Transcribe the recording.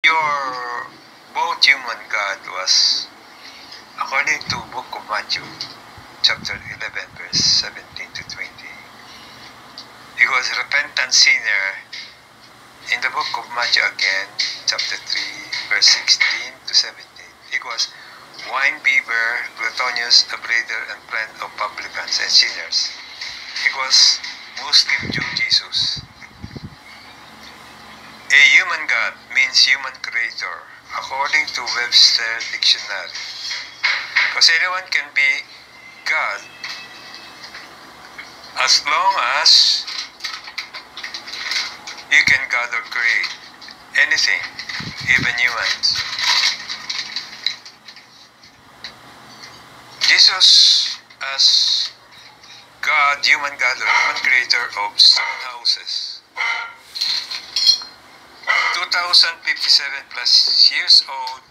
your both human God was, according to book of Matthew, chapter 11, verse 17 to 20, he was a repentant sinner. In the book of Matthew again, chapter 3, verse 16 to 17, he was wine bibber, gluttonous, a breeder, and friend of publicans and sinners. He was Muslim Jew Jesus. A human God means human creator, according to Webster Dictionary. Because anyone can be God as long as you can God or create anything, even humans. Jesus as God, human God, or human creator of stone houses. 2057 plus years old